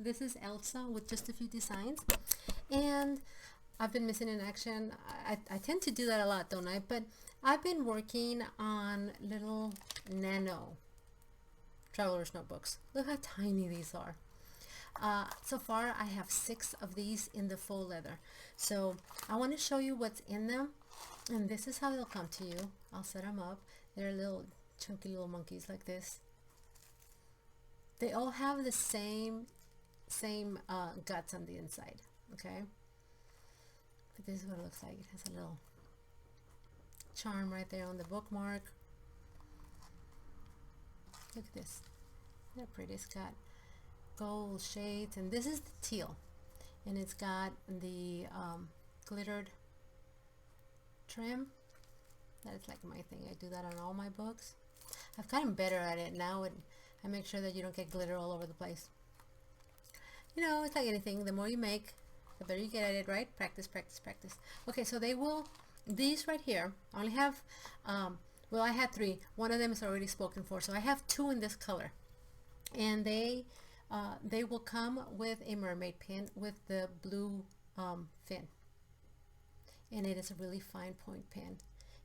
This is Elsa with just a few designs, and I've been missing in action. I tend to do that a lot, don't I? But I've been working on little NANO traveler's notebooks. Look how tiny these are. So far I have 6 of these in the faux leather. So I want to show you what's in them, and this is how they'll come to you. I'll set them up. They're little chunky little monkeys like this. They all have the same guts on the inside, okay? But this is what it looks like. It has a little charm right there on the bookmark. Look at this. Isn't that pretty? It's got gold shades, and this is the teal, and it's got the glittered trim. That is like my thing. I do that on all my books. I've gotten better at it now, and I make sure that you don't get glitter all over the place. You know, it's like anything. The more you make, the better you get at it, right? Practice, practice, practice. Okay, so these right here, I only have, well, I had 3. One of them is already spoken for, so I have 2 in this color. And they will come with a mermaid pin with the blue fin. And it is a really fine point pen.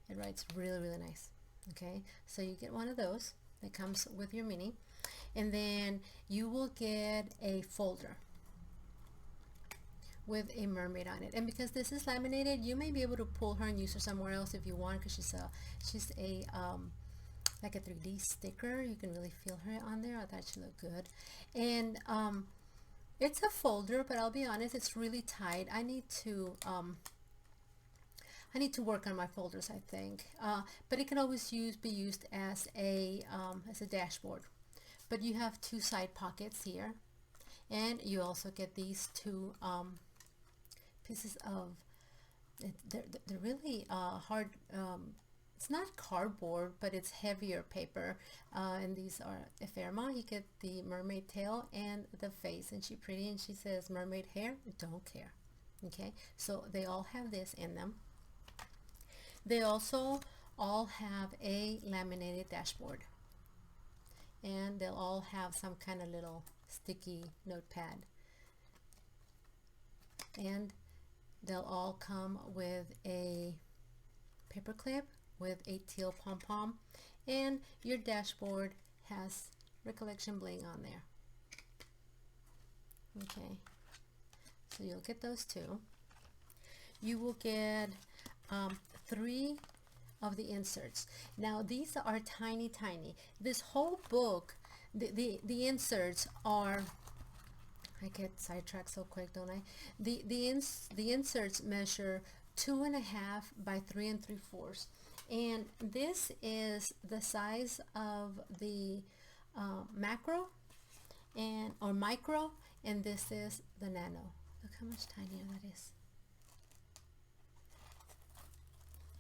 It writes really, really nice. Okay, so you get one of those that comes with your mini, and then you will get a folder with a mermaid on it. And because this is laminated, you may be able to pull her and use her somewhere else if you want, because she's a like a 3D sticker. You can really feel her on there. I thought she looked good. And it's a folder, but I'll be honest, it's really tight. I need to work on my folders, I think, but it can always be used as a dashboard. But you have 2 side pockets here, and you also get these 2 pieces of, they're really hard. It's not cardboard, but it's heavier paper, and these are ephemera. You get the mermaid tail and the face, and she's pretty, and she says mermaid hair, don't care. Okay, so they all have this in them. They also all have a laminated dashboard, and they'll all have some kind of little sticky notepad, and they'll all come with a paper clip with a teal pom-pom, and your dashboard has recollection bling on there. Okay, so you'll get those 2. You will get 3 of the inserts. Now these are tiny. This whole book, the inserts are, I get sidetracked so quick, don't I? The inserts measure 2.5 by 3 3/4, and this is the size of the macro or micro, and this is the nano. Look how much tinier that is.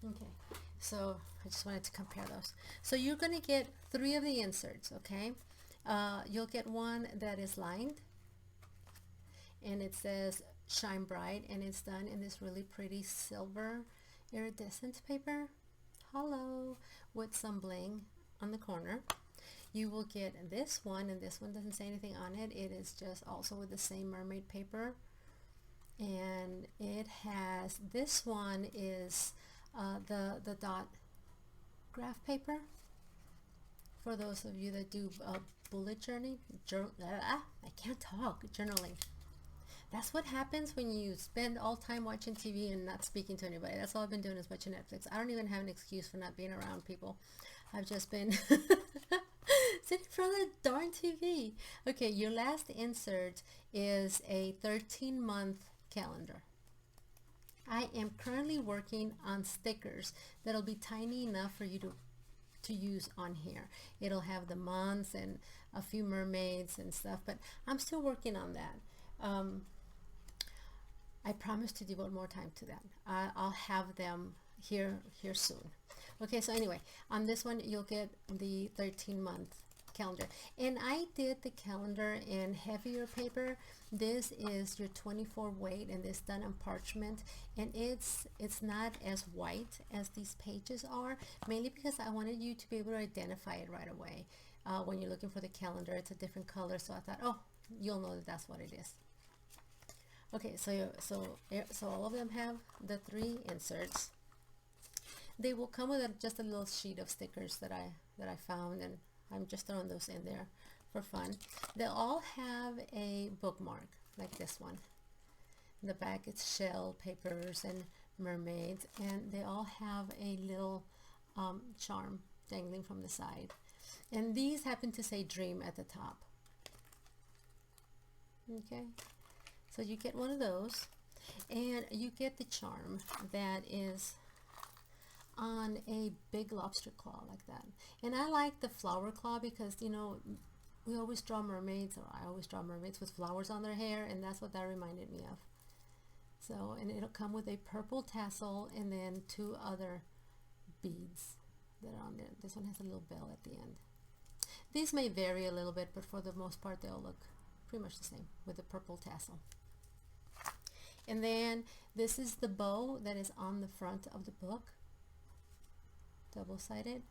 Okay, so I just wanted to compare those. So you're going to get 3 of the inserts, okay? You'll get one that is lined, and it says Shine Bright, and it's done in this really pretty silver iridescent paper, hello, with some bling on the corner. You will get this one, and this one doesn't say anything on it. It is just also with the same mermaid paper, and it has, this one is the dot graph paper for those of you that do bullet journaling. I can't talk. Journaling. That's what happens when you spend all time watching TV and not speaking to anybody. That's all I've been doing is watching Netflix. I don't even have an excuse for not being around people. I've just been sitting in front of the darn TV. Okay, your last insert is a 13-month calendar. I am currently working on stickers that'll be tiny enough for you to use on here. It'll have the months and a few mermaids and stuff, but I'm still working on that. I promise to devote more time to that. I'll have them here soon. Okay, so anyway, on this one you'll get the 13-month calendar, and I did the calendar in heavier paper. This is your 24 weight, and this done on parchment, and it's not as white as these pages are, mainly because I wanted you to be able to identify it right away. When you're looking for the calendar, it's a different color, so I thought, oh, you'll know that that's what it is. Okay, so all of them have the 3 inserts. They will come with just a little sheet of stickers that I found, and I'm just throwing those in there for fun. They all have a bookmark like this one. In the back it's shell, papers, and mermaids, and they all have a little charm dangling from the side. And these happen to say dream at the top. Okay, so you get one of those, and you get the charm that is on a big lobster claw like that. And I like the flower claw because, you know, we always draw mermaids, or I always draw mermaids with flowers on their hair, and that's what that reminded me of. So, and it'll come with a purple tassel and then 2 other beads that are on there. This one has a little bell at the end. These may vary a little bit, but for the most part they'll look pretty much the same with the purple tassel. And then this is the bow that is on the front of the book, double-sided.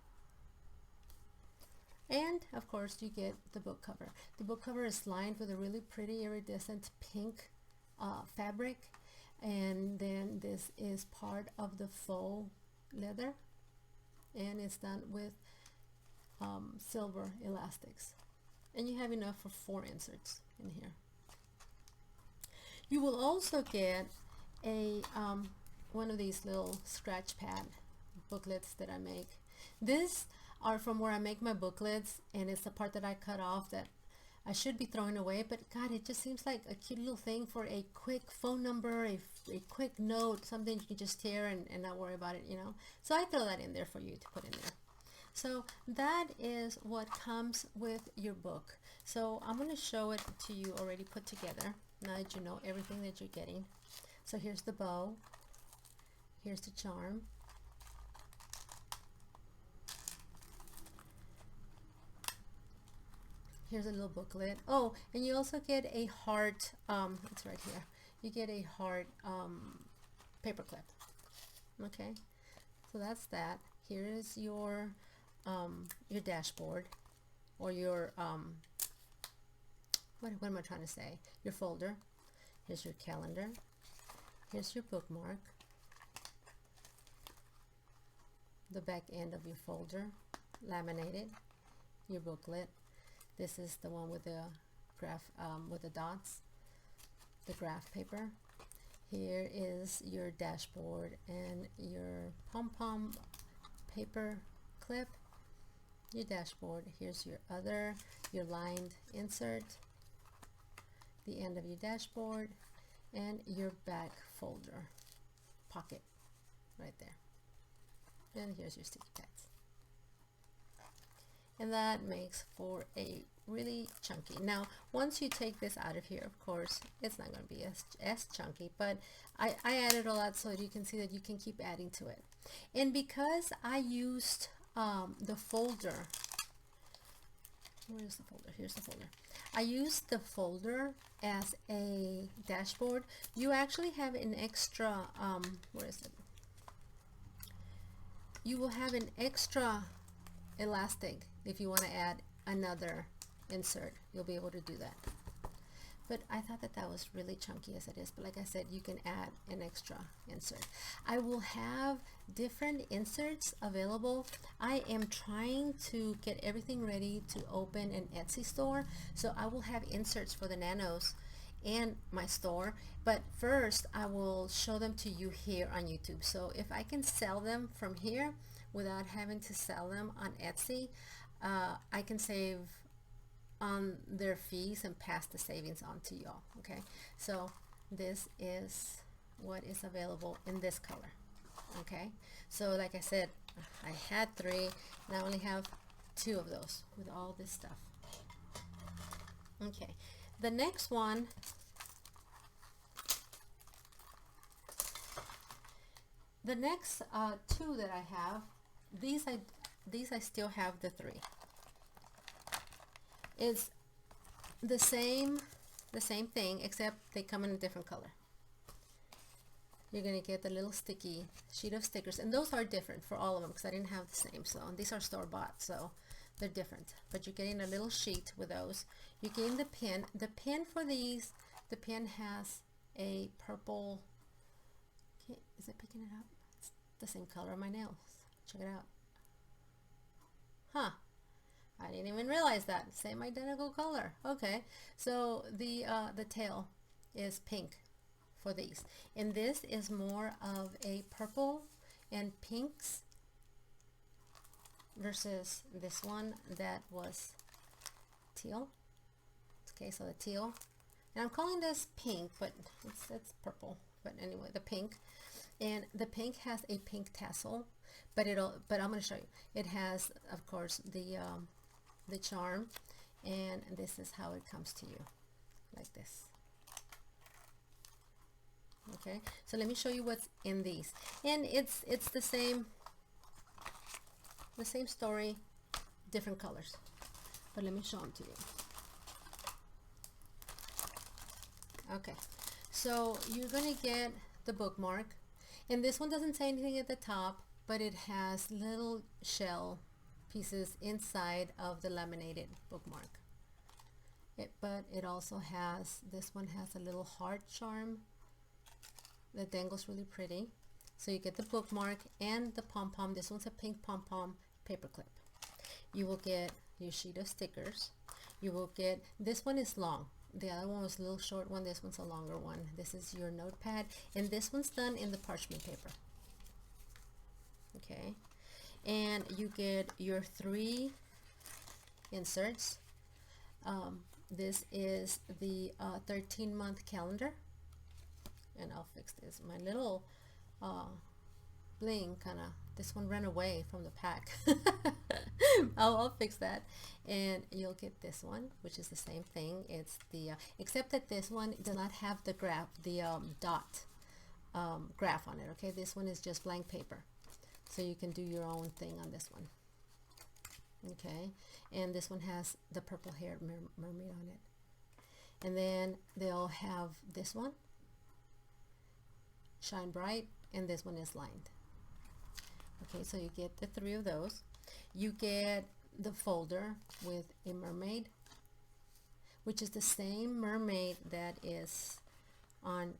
And of course you get the book cover. The book cover is lined with a really pretty iridescent pink fabric, and then this is part of the faux leather, and it's done with silver elastics, and you have enough for 4 inserts in here. You will also get a one of these little scratch pad booklets that I make. These are from where I make my booklets, and it's the part that I cut off that I should be throwing away, but God, it just seems like a cute little thing for a quick phone number, a quick note, something you can just tear and not worry about it, you know. So I throw that in there for you to put in there. So that is what comes with your book. So I'm going to show it to you already put together, now that you know everything that you're getting. So here's the bow, here's the charm, here's a little booklet. Oh, and you also get a heart, it's right here. You get a heart paper clip. Okay, so that's that. Here is your dashboard, or your what am I trying to say? Your folder. Here's your calendar. Here's your bookmark. The back end of your folder, laminated. Your booklet. This is the one with the graph, with the dots, the graph paper. Here is your dashboard and your pom-pom paper clip, your dashboard. Here's your lined insert, the end of your dashboard, and your back folder pocket right there. And here's your sticky pads. And that makes for a really chunky. Now, once you take this out of here, of course, it's not going to be as chunky, but I added a lot so that you can see that you can keep adding to it. And because I used the folder, where's the folder? Here's the folder. I used the folder as a dashboard. You actually have an extra, where is it? You will have an extra elastic. If you want to add another insert, you'll be able to do that. But I thought that was really chunky as it is, but like I said, you can add an extra insert. I will have different inserts available. I am trying to get everything ready to open an Etsy store, so I will have inserts for the nanos and my store, but first I will show them to you here on YouTube. So if I can sell them from here without having to sell them on Etsy, I can save on their fees and pass the savings on to y'all. Okay, so this is what is available in this color. Okay, so like I said, I had 3 and I only have 2 of those with all this stuff. Okay, the next one, the next 2 that I have, these I still have the 3. It's the same thing, except they come in a different color. You're gonna get the little sticky sheet of stickers, and those are different for all of them because I didn't have the same. So, and these are store-bought, so they're different, but you're getting a little sheet with those. You're getting the pen. The pen for these, the pen has a purple, okay, is it picking it up? It's the same color of my nails. Check it out. Huh, I didn't even realize that. Same identical color. Okay, so the tail is pink for these, and this is more of a purple and pinks versus this one that was teal. Okay, so the teal, and I'm calling this pink, but it's purple, but anyway, the pink. And the pink has a pink tassel, but I'm going to show you. It has, of course, the charm, and this is how it comes to you, like this. Okay, so let me show you what's in these, and it's the same story, different colors, but let me show them to you. Okay, so you're gonna get the bookmark, and this one doesn't say anything at the top, but it has little shell pieces inside of the laminated bookmark. But it also has, this one has a little heart charm that dangles really pretty. So you get the bookmark and the pom-pom. This one's a pink pom-pom paper clip. You will get your sheet of stickers. You will get, this one is long. The other one was a little short one. This one's a longer one. This is your notepad, and this one's done in the parchment paper. Okay, and you get your 3 inserts. This is the 13-month calendar, and I'll fix this. My little bling kind of, this one ran away from the pack. I'll fix that, and you'll get this one, which is the same thing. It's the except that this one does not have the graph, the dot graph on it. Okay, this one is just blank paper, so you can do your own thing on this one. Okay, and this one has the purple haired mermaid on it, and then they'll have this one, shine bright, and this one is lined. Okay, so you get the 3 of those. You get the folder with a mermaid, which is the same mermaid that is on,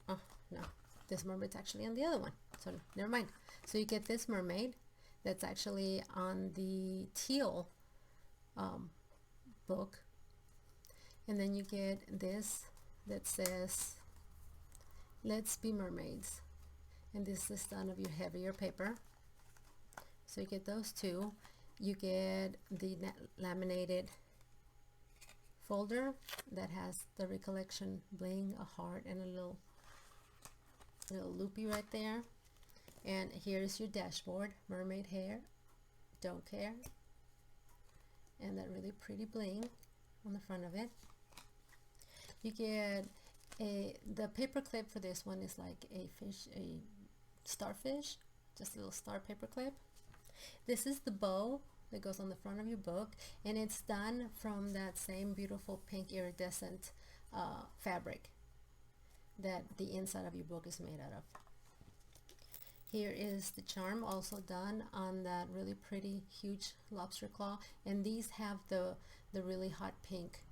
oh no, this mermaid's actually on the other one, so never mind. So you get this mermaid that's actually on the teal book, and then you get this that says let's be mermaids, and this is done of your heavier paper. So you get those 2. You get the laminated folder that has the recollection bling, a heart, and a little loopy right there. And here's your dashboard, mermaid hair, don't care, and that really pretty bling on the front of it. You get the paper clip for this one is like a fish, a starfish, just a little star paper clip. This is the bow that goes on the front of your book, and it's done from that same beautiful pink iridescent fabric that the inside of your book is made out of. Here is the charm, also done on that really pretty huge lobster claw, and these have the really hot pink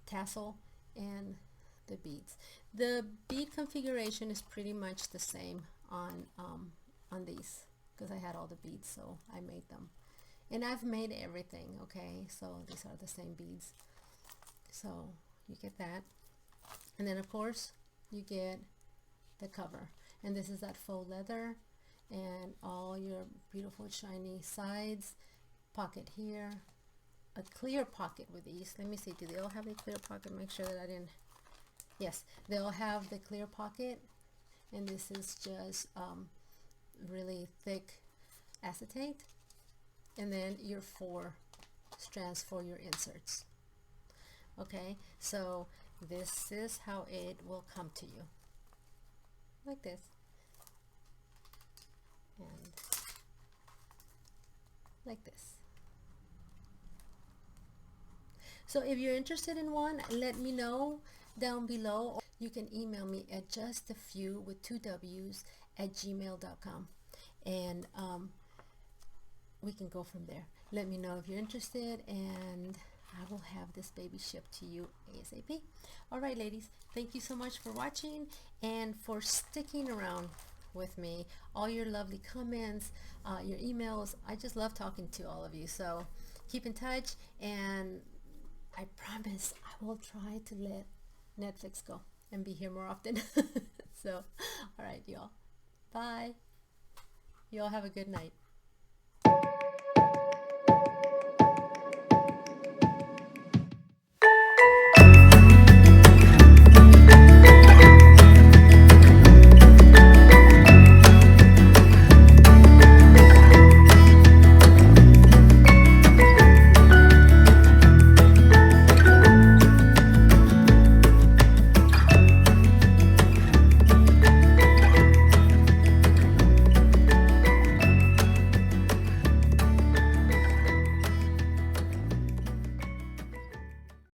tassel and the beads. The bead configuration is pretty much the same on these, because I had all the beads, so I made them, and I've made everything. Okay, so these are the same beads, so you get that, and then of course you get the cover, and this is that faux leather and all your beautiful shiny sides, pocket here, a clear pocket with these. Let me see, do they all have a clear pocket? Make sure that I didn't, yes, they all have the clear pocket, and this is just really thick acetate, and then your 4 strands for your inserts. Okay, so this is how it will come to you, like this, and like this. So if you're interested in one, let me know down below. You can email me at justafew with 2 W's @gmail.com, and we can go from there. Let me know if you're interested, and I will have this baby shipped to you ASAP. All right, ladies, thank you so much for watching and for sticking around with me. All your lovely comments, your emails. I just love talking to all of you. So keep in touch, and I promise I will try to let Netflix go and be here more often. So, all right, y'all. Bye. You all have a good night.